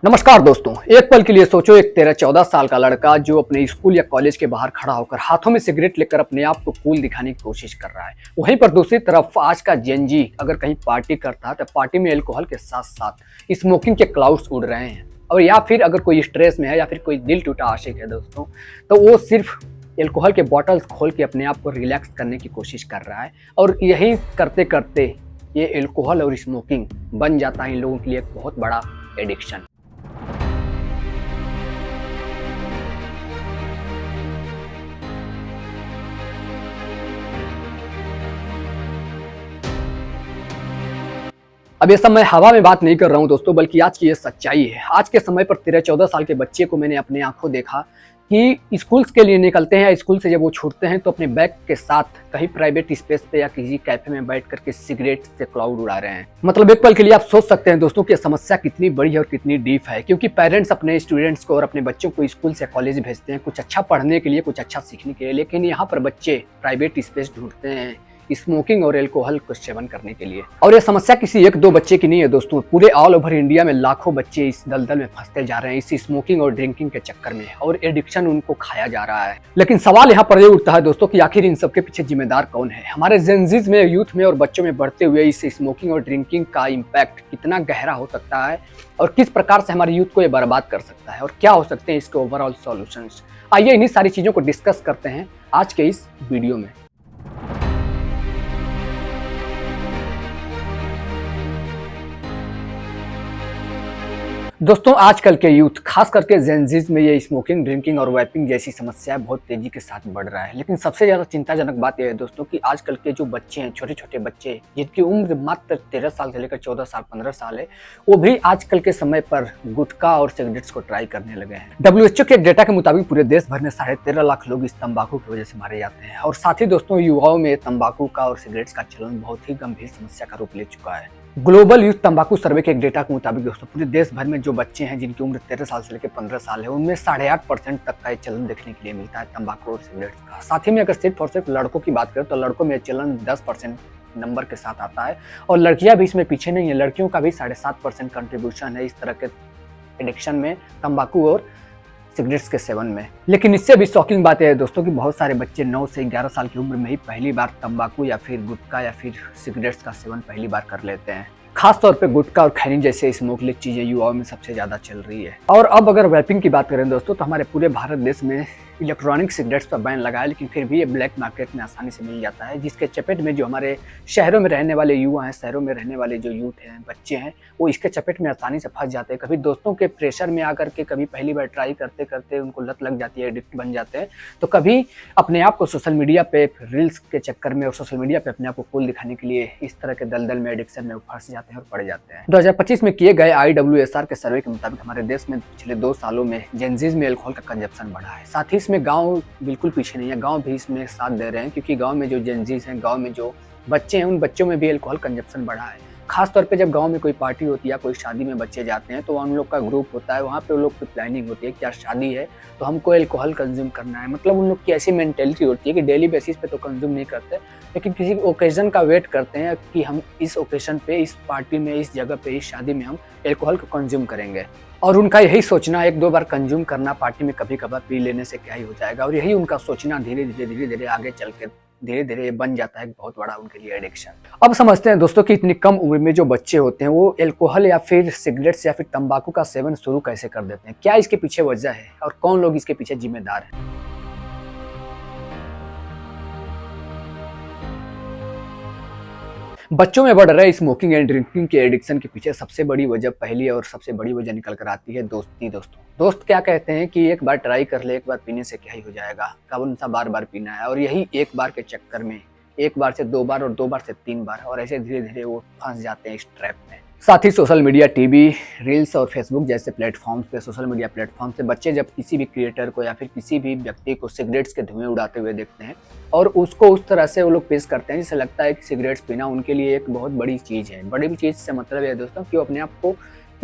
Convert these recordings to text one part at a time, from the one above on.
नमस्कार दोस्तों। एक पल के लिए सोचो, एक 13-14 साल का लड़का जो अपने स्कूल या कॉलेज के बाहर खड़ा होकर हाथों में सिगरेट लेकर अपने आप को कूल दिखाने की कोशिश कर रहा है। वहीं पर दूसरी तरफ आज का जेनजी अगर कहीं पार्टी करता है तो पार्टी में अल्कोहल के साथ साथ स्मोकिंग के क्लाउड्स उड़ रहे हैं। और या फिर अगर कोई स्ट्रेस में है या फिर कोई दिल टूटा आशिक है दोस्तों, तो वो सिर्फ अल्कोहल के बॉटल्स खोल के अपने आप को रिलैक्स करने की कोशिश कर रहा है। और यही करते करते ये अल्कोहल और स्मोकिंग बन जाता है इन लोगों के लिए एक बहुत बड़ा एडिक्शन। अब ये सब मैं हवा में बात नहीं कर रहा हूँ दोस्तों, बल्कि आज की ये सच्चाई है। आज के समय पर 13-14 साल के बच्चे को मैंने अपने आंखों देखा कि स्कूल्स के लिए निकलते हैं, स्कूल से जब वो छूटते हैं तो अपने बैग के साथ कहीं प्राइवेट स्पेस पे या किसी कैफे में बैठ करके सिगरेट से क्लाउड उड़ा रहे हैं। मतलब एक पल के लिए आप सोच सकते हैं दोस्तों कि समस्या कितनी बड़ी है और कितनी डीप है। क्योंकि पेरेंट्स अपने स्टूडेंट्स को और अपने बच्चों को स्कूल से कॉलेज भेजते हैं कुछ अच्छा पढ़ने के लिए, कुछ अच्छा सीखने के लिए, लेकिन यहाँ पर बच्चे प्राइवेट स्पेस ढूंढते हैं स्मोकिंग और अल्कोहल को सेवन करने के लिए। और ये समस्या किसी एक दो बच्चे की नहीं है दोस्तों, पूरे ऑल ओवर इंडिया में लाखों बच्चे इस दलदल में फंसते जा रहे हैं इस स्मोकिंग और ड्रिंकिंग के चक्कर में, और एडिक्शन उनको खाया जा रहा है। लेकिन सवाल यहाँ पर ये उठता है दोस्तों कि आखिर इन सबके पीछे जिम्मेदार कौन है। हमारे जेनजीज में, यूथ में और बच्चों में बढ़ते हुए इस स्मोकिंग और ड्रिंकिंग का इम्पैक्ट कितना गहरा हो सकता है और किस प्रकार से हमारे यूथ को ये बर्बाद कर सकता है, और क्या हो सकते हैं इसके ओवरऑल सॉल्यूशंस। आइए इन्हीं सारी चीजों को डिस्कस करते हैं आज के इस वीडियो में। दोस्तों आजकल के यूथ, खास करके जेनजीज में ये स्मोकिंग, ड्रिंकिंग और वैपिंग जैसी समस्या बहुत तेजी के साथ बढ़ रहा है। लेकिन सबसे ज्यादा चिंताजनक बात यह है दोस्तों कि आजकल के जो बच्चे हैं, छोटे छोटे बच्चे जिनकी उम्र मात्र 13 साल से लेकर 14 साल 15 साल है, वो भी आजकल के समय पर गुटखा और सिगरेट्स को ट्राई करने लगे हैं। WHO के डेटा के मुताबिक पूरे देश भर में 13.5 लाख लोग इस तंबाकू की वजह से मारे जाते हैं। और साथ ही दोस्तों युवाओं में तंबाकू का और सिगरेट्स का चलन बहुत ही गंभीर समस्या का रूप ले चुका है। ग्लोबल यूथ तंबाकू सर्वे के एक डेटा के मुताबिक दोस्तों पूरे देश भर में जो बच्चे हैं जिनकी उम्र 13 साल से लेकर 15 साल है, उनमें 8.5% तक का ये चलन देखने के लिए मिलता है तंबाकू और सिगरेट्स का। साथ ही में अगर सिर्फ और सिर्फ लड़कों की बात करें तो लड़कों में चलन 10% नंबर के साथ आता है, और लड़कियां भी इसमें पीछे नहीं है। लड़कियों का भी 7.5% कंट्रीब्यूशन है इस तरह के एडिक्शन में, तंबाकू और सिगरेट्स के सेवन में। लेकिन इससे भी शॉकिंग बात यह है दोस्तों कि बहुत सारे बच्चे 9 से 11 साल की उम्र में ही पहली बार तंबाकू या फिर गुटखा या फिर सिगरेट्स का सेवन पहली बार कर लेते हैं। खास तौर पे गुटखा और खैनी जैसे स्मोकलेस चीजें युवाओं में सबसे ज्यादा चल रही है। और अब अगर वैपिंग की बात करें दोस्तों तो हमारे पूरे भारत देश में इलेक्ट्रॉनिक सिगरेट्स पर बैन लगा है, लेकिन फिर भी ये ब्लैक मार्केट में आसानी से मिल जाता है, जिसके चपेट में जो हमारे शहरों में रहने वाले युवा हैं, शहरों में रहने वाले जो यूथ हैं, बच्चे हैं, वो इसके चपेट में आसानी से फंस जाते हैं। कभी दोस्तों के प्रेशर में आकर के, कभी पहली बार ट्राई करते करते उनको लत लग जाती है, एडिक्ट बन जाते हैं, तो कभी अपने आप को सोशल मीडिया पे रील्स के चक्कर में और सोशल मीडिया पे अपने आप को कूल दिखाने के लिए इस तरह के दलदल में, एडिक्शन में फंस जाते हैं और पड़ जाते हैं। 2025 में किए गए IWSR के सर्वे के मुताबिक हमारे देश में पिछले 2 सालों में जेनजीज में अल्कोहल का कंजप्शन बढ़ा है। साथ ही इसमें गाँव बिल्कुल पीछे नहीं है, गांव भी इसमें साथ दे रहे हैं, क्योंकि गांव में जो जेनजीज हैं, गांव में जो बच्चे हैं, उन बच्चों में भी अल्कोहल कंजप्शन बढ़ा है। खास तौर पे जब गांव में कोई पार्टी होती है या कोई शादी में बच्चे जाते हैं तो उन लोग का ग्रुप होता है, वहाँ पे उन लोग की प्लानिंग होती है क्या शादी है तो हमको अल्कोहल कंज्यूम करना है। मतलब उन लोग की ऐसी मेंटेलिटी होती है कि डेली बेसिस पे तो कंज्यूम नहीं करते, लेकिन किसी ओकेजन का वेट करते हैं कि हम इस ओकेजन पे, इस पार्टी में, इस जगह पे, इस शादी में हम अल्कोहल को कंज्यूम करेंगे। और उनका यही सोचना, 1-2 बार कंज्यूम करना, पार्टी में कभी कभार पी लेने से क्या ही हो जाएगा, और यही उनका सोचना धीरे धीरे आगे चल के धीरे धीरे बन जाता है बहुत बड़ा उनके लिए एडिक्शन। अब समझते हैं दोस्तों कि इतनी कम उम्र में जो बच्चे होते हैं वो अल्कोहल या फिर सिगरेट्स या फिर तंबाकू का सेवन शुरू कैसे कर देते हैं, क्या इसके पीछे वजह है और कौन लोग इसके पीछे जिम्मेदार हैं। बच्चों में बढ़ रहे स्मोकिंग एंड ड्रिंकिंग के एडिक्शन के पीछे सबसे बड़ी वजह, पहली और सबसे बड़ी वजह निकल कर आती है दोस्ती। दोस्त क्या कहते हैं कि एक बार ट्राई कर ले, एक बार पीने से क्या ही हो जाएगा, कौन सा बार बार पीना है। और यही एक बार के चक्कर में 1 बार से 2 बार और 2 बार से 3 बार, और ऐसे धीरे धीरे वो फंस जाते हैं इस ट्रैप में। साथ ही सोशल मीडिया, टीवी, रील्स और फेसबुक जैसे प्लेटफॉर्म्स पे, सोशल मीडिया प्लेटफॉर्म से बच्चे जब किसी भी क्रिएटर को या फिर किसी भी व्यक्ति को सिगरेट्स के धुएं उड़ाते हुए देखते हैं और उसको उस तरह से वो लोग पेश करते हैं जिससे लगता है कि सिगरेट्स पीना उनके लिए एक बहुत बड़ी चीज़ है। बड़ी चीज़ से मतलब है दोस्तों कि वो अपने आप को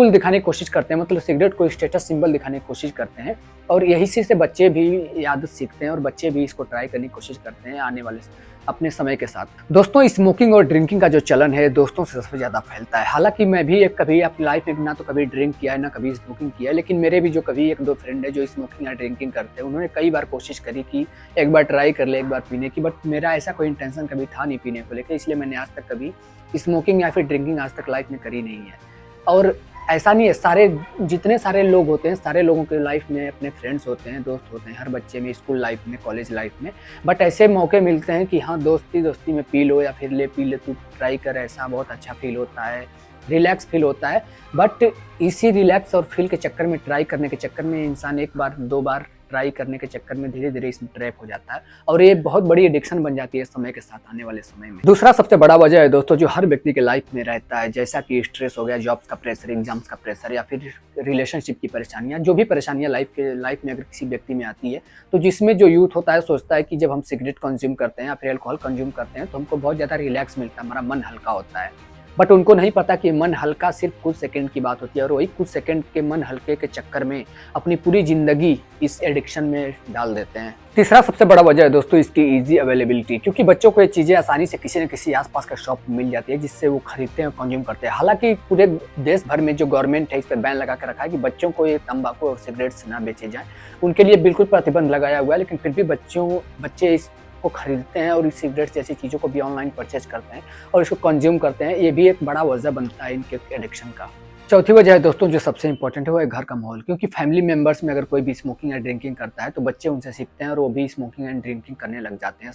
कूल दिखाने की कोशिश करते हैं, मतलब सिगरेट को स्टेटस सिंबल दिखाने की कोशिश करते हैं और यही से बच्चे भी ये आदत सीखते हैं और बच्चे भी इसको ट्राई करने की कोशिश करते हैं आने वाले अपने समय के साथ। दोस्तों, स्मोकिंग और ड्रिंकिंग का जो चलन है दोस्तों से सबसे ज़्यादा फैलता है। हालांकि मैं भी कभी अपनी लाइफ में ना तो कभी ड्रिंक किया है ना कभी स्मोकिंग किया है, लेकिन मेरे भी जो कभी 1-2 फ्रेंड है जो स्मोकिंग या ड्रिंकिंग करते हैं, उन्होंने कई बार कोशिश करी कि एक बार ट्राई कर ले, एक बार पीने की, बट मेरा ऐसा कोई इंटेंशन कभी था नहीं पीने को लेकर, इसलिए मैंने आज तक कभी स्मोकिंग या फिर ड्रिंकिंग आज तक लाइफ में करी नहीं है। और ऐसा नहीं है, सारे जितने सारे लोग होते हैं, सारे लोगों के लाइफ में अपने फ्रेंड्स होते हैं, दोस्त होते हैं, हर बच्चे में, स्कूल लाइफ में, कॉलेज लाइफ में, बट ऐसे मौके मिलते हैं कि हाँ दोस्ती में पी लो या फिर ले पी ले, तू ट्राई कर, ऐसा बहुत अच्छा फील होता है, रिलैक्स फील होता है। बट इसी रिलैक्स और फील के चक्कर में, ट्राई करने के चक्कर में इंसान एक बार 2 बार ट्राई करने के चक्कर में धीरे धीरे इसमें ट्रैप हो जाता है और ये बहुत बड़ी एडिक्शन बन जाती है समय के साथ, आने वाले समय में। दूसरा सबसे बड़ा वजह है दोस्तों जो हर व्यक्ति के लाइफ में रहता है, जैसा कि स्ट्रेस हो गया, जॉब्स का प्रेशर, एग्जाम्स का प्रेशर या फिर रिलेशनशिप की परेशानियां, जो भी परेशानियां लाइफ में अगर किसी व्यक्ति में आती है, तो जिसमें जो यूथ होता है सोचता है कि जब हम सिगरेट कंज्यूम करते हैं या फिर अल्कोहल कंज्यूम करते हैं तो हमको बहुत ज़्यादा रिलैक्स मिलता है, हमारा मन हल्का होता है। बट उनको नहीं पता कि मन हल्का सिर्फ कुछ सेकंड की बात होती है और वही कुछ सेकंड के मन हल्के के चक्कर में अपनी पूरी जिंदगी इस एडिक्शन में डाल देते हैं। तीसरा सबसे बड़ा वजह है दोस्तों इसकी इजी अवेलेबिलिटी, क्योंकि बच्चों को ये चीज़ें आसानी से किसी न किसी आसपास का शॉप में मिल जाती है जिससे वो खरीदते हैं और कंज्यूम करते हैं। हालांकि पूरे देश भर में जो गवर्नमेंट है इस पर बैन लगा कर रखा है कि बच्चों को ये तंबाकू और सिगरेट्स ना बेचे जाएं, उनके लिए बिल्कुल प्रतिबंध लगाया हुआ है, लेकिन फिर भी बच्चे इस को खरीदते हैं और इस सिगरेट जैसी चीज़ों को भी ऑनलाइन परचेज करते हैं और इसको कंज्यूम करते हैं। ये भी एक बड़ा वजह बनता है इनके एडिक्शन का। चौथी वजह है दोस्तों जो सबसे इंपॉर्टेंट है वो है घर का माहौल, क्योंकि फैमिली मेंबर्स में अगर कोई भी स्मोकिंग या ड्रिंकिंग करता है तो बच्चे उनसे सीखते हैं और वो भी स्मोकिंग एंड ड्रिंकिंग करने लग जाते हैं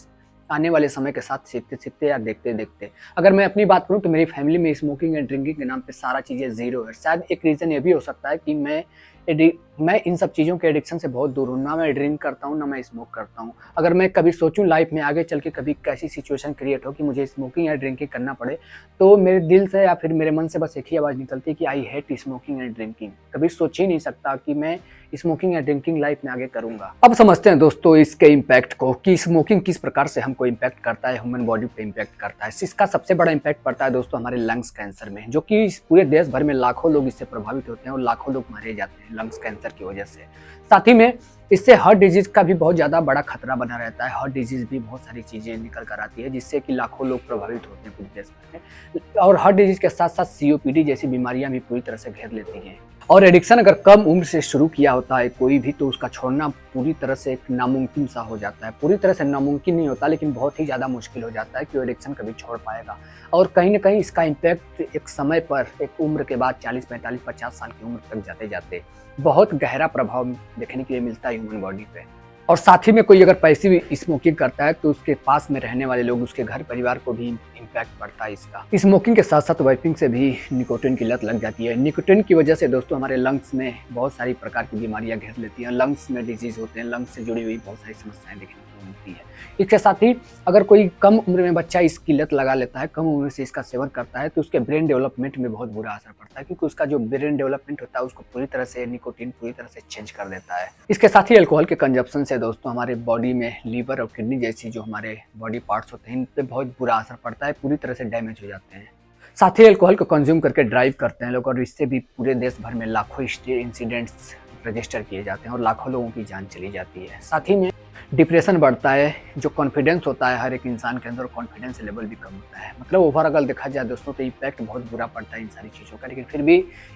आने वाले समय के साथ, सीखते सीखते या देखते देखते। अगर मैं अपनी बात करूं तो मेरी फैमिली में स्मोकिंग एंड ड्रिंकिंग के नाम पे सारा चीज़ें जीरो है। शायद एक रीज़न ये भी हो सकता है कि मैं इन सब चीज़ों के एडिक्शन से बहुत दूर हूँ, ना मैं ड्रिंक करता हूँ ना मैं स्मोक करता हूँ। अगर मैं कभी सोचूं लाइफ में आगे चल के कभी कैसी सिचुएशन क्रिएट हो कि मुझे स्मोकिंग या ड्रिंकिंग करना पड़े, तो मेरे दिल से या फिर मेरे मन से बस एक ही आवाज़ निकलती है कि I hate smoking and drinking. कभी सोच ही नहीं सकता कि मैं स्मोकिंग या ड्रिंकिंग लाइफ में आगे करूंगा। अब समझते हैं दोस्तों इसके इम्पैक्ट को कि स्मोकिंग किस प्रकार से हमको इम्पैक्ट करता है, ह्यूमन बॉडी पे इम्पैक्ट करता है। इसका सबसे बड़ा इम्पैक्ट पड़ता है दोस्तों हमारे लंग्स कैंसर में, जो कि पूरे देश भर में लाखों लोग इससे प्रभावित होते हैं और लाखों लोग मारे जाते हैं लंग्स कैंसर की वजह से। साथ ही में इससे हार्ट डिजीज का भी बहुत ज़्यादा बड़ा खतरा बना रहता है। हार्ट डिजीज भी बहुत सारी चीज़ें निकल कर आती है जिससे कि लाखों लोग प्रभावित होते हैं पूरे देश भर में, और हार्ट डिजीज के साथ साथ सीओपीडी जैसी बीमारियां भी पूरी तरह से घेर लेती हैं। और एडिक्शन अगर कम उम्र से शुरू किया होता है कोई भी, तो उसका छोड़ना पूरी तरह से एक नामुमकिन सा हो जाता है। पूरी तरह से नामुमकिन नहीं होता, लेकिन बहुत ही ज़्यादा मुश्किल हो जाता है कि वो एडिक्शन कभी छोड़ पाएगा। और कहीं ना कहीं इसका इम्पैक्ट एक समय पर, एक उम्र के बाद 40, 45, 50 साल की उम्र तक जाते जाते बहुत गहरा प्रभाव देखने के लिए मिलता है ह्यूमन बॉडी पे। और साथ ही में कोई अगर पैसिव स्मोकिंग करता है तो उसके पास में रहने वाले लोग, उसके घर परिवार को भी इम्पैक्ट पड़ता है इसका। स्मोकिंग के साथ साथ वाइपिंग से भी निकोटिन की लत लग जाती है। निकोटिन की वजह से दोस्तों हमारे लंग्स में बहुत सारी प्रकार की बीमारियां घेर लेती हैं, लंग्स में डिजीज होते हैं, लंग्स से जुड़ी हुई बहुत सारी समस्याएं देखने को मिलती है। इसके साथ ही अगर कोई कम उम्र में बच्चा इसकी लत लगा लेता है, कम उम्र से इसका सेवन करता है, तो उसके ब्रेन डेवलपमेंट में बहुत बुरा असर पड़ता है, क्योंकि उसका जो ब्रेन डेवलपमेंट होता है उसको पूरी तरह से निकोटिन पूरी तरह से चेंज कर देता है। इसके साथ ही अल्कोहल के कंजप्शन से दोस्तों हमारे बॉडी में लीवर और किडनी जैसी जो हमारे बॉडी पार्ट्स होते हैं इन पे बहुत बुरा असर पड़ता है, पूरी तरह से डैमेज हो जाते हैं। साथ ही अल्कोहल को कंज्यूम करके ड्राइव करते हैं लोग, और इससे भी पूरे देश भर में लाखों इंसिडेंट्स रजिस्टर किए जाते हैं और लाखों लोगों की जान चली जाती है। साथ ही में डिप्रेशन बढ़ता है, जो कॉन्फिडेंस होता है हर एक इंसान के अंदर, कॉन्फिडेंस लेवल भी कम होता है। मतलब ओवरऑल देखा जाए दोस्तों तो इम्पैक्ट बहुत बुरा पड़ता है इन सारी चीज़ों का, लेकिन फिर भी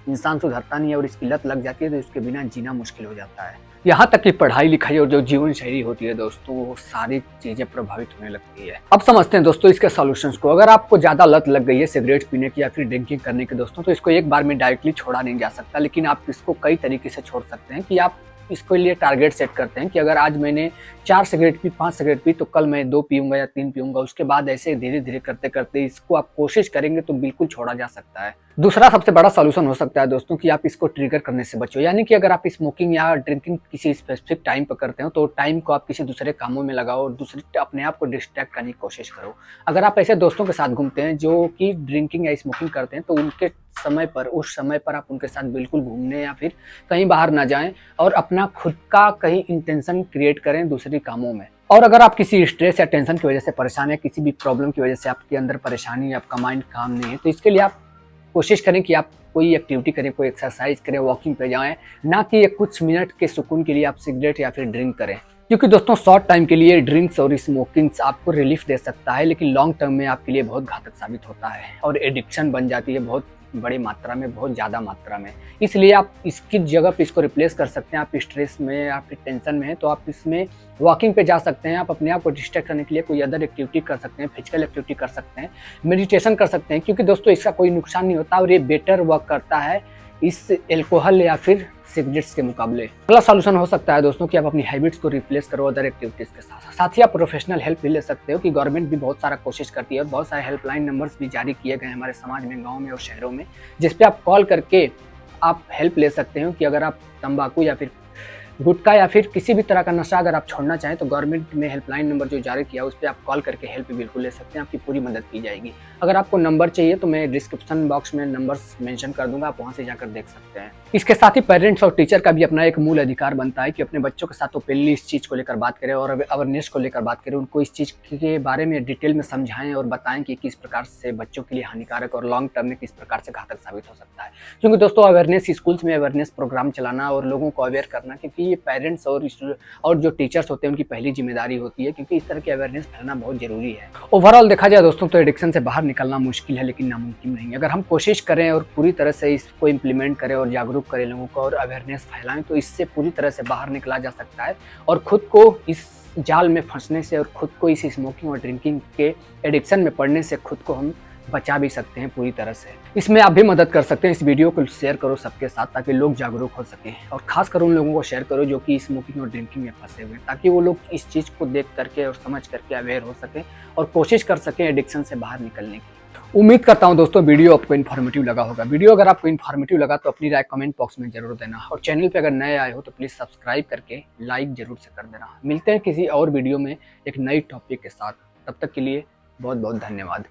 इंसान सुधरता नहीं है और इसकी लत लग जाती है तो उसके बिना जीना मुश्किल हो जाता है। यहाँ तक कि पढ़ाई लिखाई और जो जीवन शैली होती है दोस्तों, वो सारी चीज़ें प्रभावित होने लगती है। अब समझते हैं दोस्तों इसके सॉल्यूशंस को। अगर आपको ज़्यादा लत लग गई है सिगरेट पीने की या फिर ड्रिंकिंग करने की दोस्तों, तो इसको एक बार में डायरेक्टली छोड़ा नहीं जा सकता, लेकिन आप इसको कई तरीके से छोड़ सकते हैं। कि आप इसके लिए टारगेट सेट करते हैं कि अगर आज मैंने 4 सिगरेट पी, 5 सिगरेट पी, तो कल मैं 2 पीऊंगा या 3 पीऊंगा। उसके बाद ऐसे धीरे धीरे करते करते इसको आप कोशिश करेंगे तो बिल्कुल छोड़ा जा सकता है। दूसरा सबसे बड़ा सॉल्यूशन हो सकता है दोस्तों कि आप इसको ट्रिगर करने से बचो, यानी कि अगर आप स्मोकिंग या ड्रिंकिंग किसी स्पेसिफिक टाइम पर करते हो तो टाइम को आप किसी दूसरे कामों में लगाओ और दूसरे अपने आप को डिस्ट्रैक्ट करने की कोशिश करो। अगर आप ऐसे दोस्तों के साथ घूमते हैं जो कि ड्रिंकिंग या स्मोकिंग करते हैं, तो उनके समय पर, उस समय पर आप उनके साथ बिल्कुल घूमने या फिर कहीं बाहर ना जाएं और अपना खुद का कहीं इंटेंशन क्रिएट करें दूसरे कामों में। और अगर आप किसी स्ट्रेस या टेंशन की वजह से परेशान है, किसी भी प्रॉब्लम की वजह से आपके अंदर परेशानी, आपका माइंड काम नहीं है, तो इसके लिए आप कोशिश करें कि आप कोई एक्टिविटी करें, कोई एक्सरसाइज करें, वॉकिंग पे जाएं, ना कि एक कुछ मिनट के सुकून के लिए आप सिगरेट या फिर ड्रिंक करें। क्योंकि दोस्तों शॉर्ट टाइम के लिए ड्रिंक्स और स्मोकिंग्स आपको रिलीफ दे सकता है, लेकिन लॉन्ग टर्म में आपके लिए बहुत घातक साबित होता है और एडिक्शन बन जाती है बहुत बड़ी मात्रा में, बहुत ज़्यादा मात्रा में। इसलिए आप इसकी जगह पे इसको रिप्लेस कर सकते हैं। आप स्ट्रेस में या फिर टेंशन में हैं तो आप इसमें वॉकिंग पे जा सकते हैं। आप अपने आप को डिस्ट्रैक्ट करने के लिए कोई अदर एक्टिविटी कर सकते हैं, फिजिकल एक्टिविटी कर सकते हैं, मेडिटेशन कर सकते हैं, क्योंकि दोस्तों इसका कोई नुकसान नहीं होता और ये बेटर वर्क करता है इस एल्कोहल या फिर सिगरेट्स के मुकाबले। अगला सॉल्यूशन हो सकता है दोस्तों कि आप अपनी हैबिट्स को रिप्लेस करो अदर एक्टिविटीज के साथ। साथ ही आप प्रोफेशनल हेल्प भी ले सकते हो कि गवर्नमेंट भी बहुत सारा कोशिश करती है और बहुत सारे हेल्पलाइन नंबर्स भी जारी किए गए हैं हमारे समाज में, गाँव में और शहरों में, जिसपे आप कॉल करके आप हेल्प ले सकते हो कि अगर आप तंबाकू या फिर गुटखा या फिर किसी भी तरह का नशा अगर आप छोड़ना चाहें तो गवर्नमेंट ने हेल्पलाइन नंबर जो जारी किया उस पर आप कॉल करके हेल्प बिल्कुल ले सकते हैं, आपकी पूरी मदद की जाएगी। अगर आपको नंबर चाहिए तो मैं डिस्क्रिप्शन बॉक्स में नंबर्स मेंशन कर दूंगा, आप वहां से जाकर देख सकते हैं। इसके साथ ही पेरेंट्स और टीचर का भी अपना एक मूल अधिकार बनता है कि अपने बच्चों के साथ तो पहले इस चीज़ को लेकर बात करें और अवेयरनेस को लेकर बात करें, उनको इस चीज़ के बारे में डिटेल में समझाएं और बताएं कि किस प्रकार से बच्चों के लिए हानिकारक और लॉन्ग टर्म में किस प्रकार से घातक साबित हो सकता है। क्योंकि दोस्तों अवेयरनेस स्कूल्स में अवेयरनेस प्रोग्राम चलाना और लोगों को अवेयर करना, क्योंकि ये पेरेंट्स और जो टीचर्स होते हैं उनकी पहली जिम्मेदारी होती है, क्योंकि इस तरह की अवेयरनेस फैलाना बहुत जरूरी है। ओवरऑल देखा जाए दोस्तों तो एडिक्शन से बाहर निकलना मुश्किल है लेकिन नामुमकिन नहीं। अगर हम कोशिश करें और पूरी तरह से इसको इम्प्लीमेंट करें और जागरूक करें लोगों को और अवेयरनेस फैलाएं तो इससे पूरी तरह से बाहर निकला जा सकता है और खुद को इस जाल में फंसने से और खुद को इस स्मोकिंग और ड्रिंकिंग के एडिक्शन में पड़ने से खुद को हम बचा भी सकते हैं पूरी तरह से। इसमें आप भी मदद कर सकते हैं, इस वीडियो को शेयर करो सबके साथ ताकि लोग जागरूक हो सकें और खासकर उन लोगों को शेयर करो जो कि स्मोकिंग और ड्रिंकिंग में फंसे हुए हैं, ताकि वो लोग इस चीज़ को देख करके और समझ करके अवेयर हो सकें और कोशिश कर सकें एडिक्शन से बाहर निकलने की। उम्मीद करता हूं दोस्तों वीडियो आपको इन्फॉर्मेटिव लगा होगा। वीडियो अगर आपको इन्फॉर्मेटिव लगा तो अपनी राय कमेंट बॉक्स में जरूर देना और चैनल पे अगर नए आए हो तो प्लीज़ सब्सक्राइब करके लाइक जरूर से कर देना। मिलते हैं किसी और वीडियो में एक नई टॉपिक के साथ, तब तक के लिए बहुत बहुत धन्यवाद।